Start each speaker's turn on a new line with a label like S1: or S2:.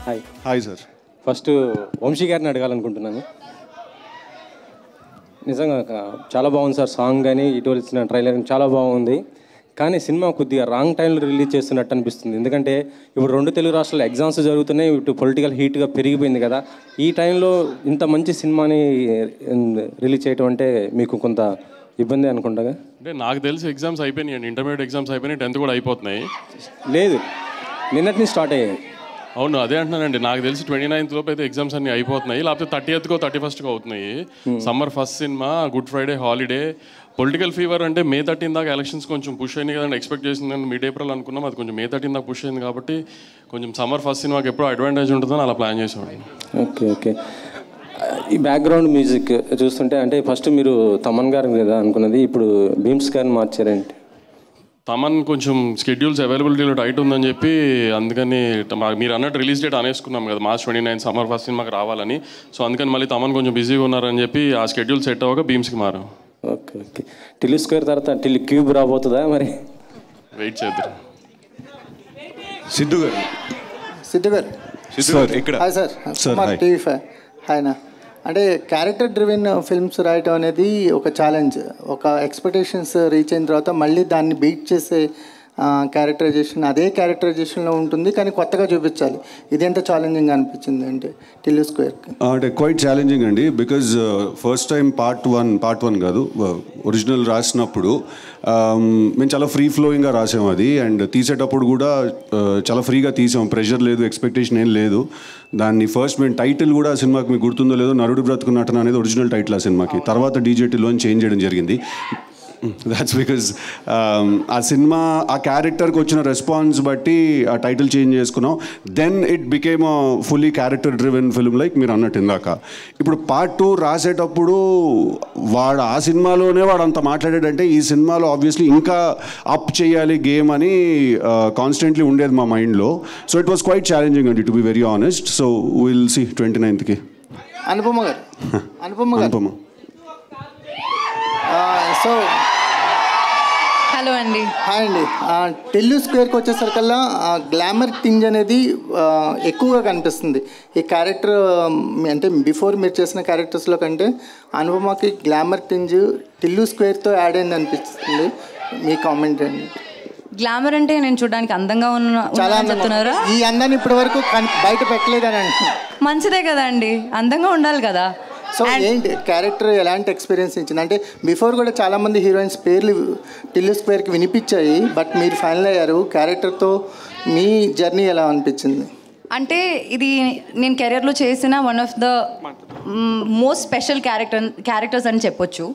S1: Hi.
S2: Hi sir.
S1: First Vamsi గారిని అడగాలనుకుంటున్నాను. నిజంగా చాలా బాగుంది సార్. సాంగ్ కానీ ఇటీవల ఇచ్చిన ట్రైలర్ చాలా బాగుంది. కానీ సినిమా కొద్దిగా రాంగ్ టైంలో రిలీజ్ చేస్తున్నట్టు అనిపిస్తుంది. ఎందుకంటే ఇప్పుడు 2 తెలుగు రాష్ట్రాల్లో ఎగ్జామ్స్ జరుగుతున్నాయి. ఇటు పొలిటికల్ హీట్గా పెరిగిపోయింది కదా. ఈ టైంలో ఇంత మంచి సినిమాని రిలీజ్ చేయటం అంటే మీకు కొంత ఇబ్బంది అనుకుంటా.
S3: అంటే నాకు తెలిసి ఎగ్జామ్స్ అయిపోయినాయి అండి. ఇంటర్మీడియట్ ఎగ్జామ్స్ అయిపోయినాయి, 10th కూడా అయిపోతున్నాయి.
S1: లేదు, నిన్నటిని స్టార్ట్ అయ్యాయి.
S3: అవును, అదే అంటున్నానండి. నాకు తెలిసి 29th లోపు అయితే ఎగ్జామ్స్ అన్ని అయిపోతున్నాయి, లేకపోతే 30th 31st అవుతున్నాయి. Summer first cinema, good Friday holiday, political fever అంటే May 13 దాకా ఎలక్షన్స్ కొంచెం పుష్ అయింది కదండి. ఎక్స్పెక్ట్ చేసింది మిడ్ ఏప్రిల్ అనుకున్నాం, అది కొంచెం May 13 దాకా పుష్ అయింది. కాబట్టి కొంచెం సమ్మర్ ఫస్ట్ సినిమాకి ఎప్పుడో అడ్వాంటేజ్ ఉంటుందని అలా ప్లాన్ చేసామండి.
S1: Okay okay. ఈ బ్యాక్గ్రౌండ్ మ్యూజిక్ చూస్తుంటే అంటే ఫస్ట్ మీరు తమన్ గారు కదా అనుకున్నది, ఇప్పుడు భీమ్స్ గారిని మార్చారేంటి?
S3: తమన్ కొంచెం స్కెడ్యూల్స్ అవైలబిలిటీలో టైట్ ఉందని చెప్పి, అందుకని మీరు అన్నట్టు రిలీజ్ డేట్ అనేసుకున్నాం కదా, March 29 సమ్మర్ ఫస్ట్ సినిమాకి రావాలని. సో అందుకని మళ్ళీ తమన్ కొంచెం బిజీగా ఉన్నారని చెప్పి ఆ స్కెడ్యూల్ సెట్ అవ్వక భీమ్స్కి మారాం.
S1: Okay okay. టిల్లు స్క్వేర్ తర్వాత టిల్లు క్యూబ్ రాబోతుందా మరి?
S3: వెయిట్ చేద్దాం.
S2: సిద్ధు గారు.
S4: ఇక్కడ హాయ్ సార్, టీవీ5 హాయ్నా. అంటే క్యారెక్టర్ డ్రివెన్ ఫిల్మ్స్ రాయటం అనేది ఒక ఛాలెంజ్. ఒక ఎక్స్పెక్టేషన్స్ రీచ్ అయిన తర్వాత మళ్ళీ దాన్ని బీట్ చేసే క్యారెక్టరైజేషన్ అదే క్యారెక్టరైజేషన్లో ఉంటుంది, కానీ కొత్తగా చూపించాలి. ఇది ఎంత ఛాలెంజింగ్ అనిపించింది అంటే టిల్లు స్క్వేర్కి?
S2: అంటే క్వైట్ ఛాలెంజింగ్ అండి. Because first time part one కాదు, ఒరిజినల్ రాసినప్పుడు మేము చాలా ఫ్రీ ఫ్లోయింగ్గా రాసాం అది. అండ్ తీసేటప్పుడు కూడా చాలా ఫ్రీగా తీసాం, ప్రెషర్ లేదు, ఎక్స్పెక్టేషన్ ఏం లేదు. దాన్ని ఫస్ట్ మేము టైటిల్ కూడా సినిమాకి మీకు గుర్తుందో లేదో, నరుడు బ్రతుకు నటన అనేది ఒరిజినల్ టైటిల్ ఆ సినిమాకి. తర్వాత డీజేటీలోని చేంజ్ చేయడం జరిగింది. దాట్స్ బికాజ్ ఆ సినిమా ఆ క్యారెక్టర్కి వచ్చిన రెస్పాన్స్ బట్టి ఆ టైటిల్ చేంజ్ చేసుకున్నాం. Then it became a fully character driven film like మీరు అన్నట్టు ఇందాక. ఇప్పుడు పార్ట్ 2 రాసేటప్పుడు వాడు ఆ సినిమాలోనే వాడు అంత మాట్లాడాడంటే ఈ సినిమాలో ఆబ్వియస్లీ ఇంకా అప్ చేయాలి గేమ్ అని కాన్స్టెంట్లీ ఉండేది మా మైండ్లో. So it was quite challenging అండి, to be very honest. So will see 29th
S4: Anupama గారు. సో
S5: హలో అండి.
S4: హాయ్ అండి. టిల్లు స్క్వేర్కి వచ్చేసరికల్లా గ్లామర్ థింగ్ అనేది ఎక్కువగా కనిపిస్తుంది ఈ క్యారెక్టర్. అంటే బిఫోర్ మీరు చేసిన క్యారెక్టర్స్లో కంటే అనుపమకి గ్లామర్ థింగ్ టిల్లు స్క్వేర్తో యాడ్ అయింది అనిపిస్తుంది. మీ కామెంట్ అండి.
S5: గ్లామర్ అంటే నేను చూడడానికి అందంగా
S4: చాలా
S5: చెప్తున్నారా?
S4: ఈ అందాన్ని ఇప్పటి వరకు బయట పెట్టలేదని అంటున్నాను.
S5: మంచిదే కదా అండి, అందంగా ఉండాలి కదా.
S4: సో ఏంటి క్యారెక్టర్ ఎలాంటి ఎక్స్పీరియన్స్ ఇచ్చింది? అంటే బిఫోర్ కూడా చాలామంది హీరోయిన్స్ పేర్లు టిల్లు స్క్వేర్కి వినిపించాయి, బట్ మీరు ఫైనల్ అయ్యారు. క్యారెక్టర్తో మీ జర్నీ ఎలా అనిపించింది?
S5: అంటే ఇది నేను కెరియర్లో చేసిన one of the most special characters అని చెప్పొచ్చు.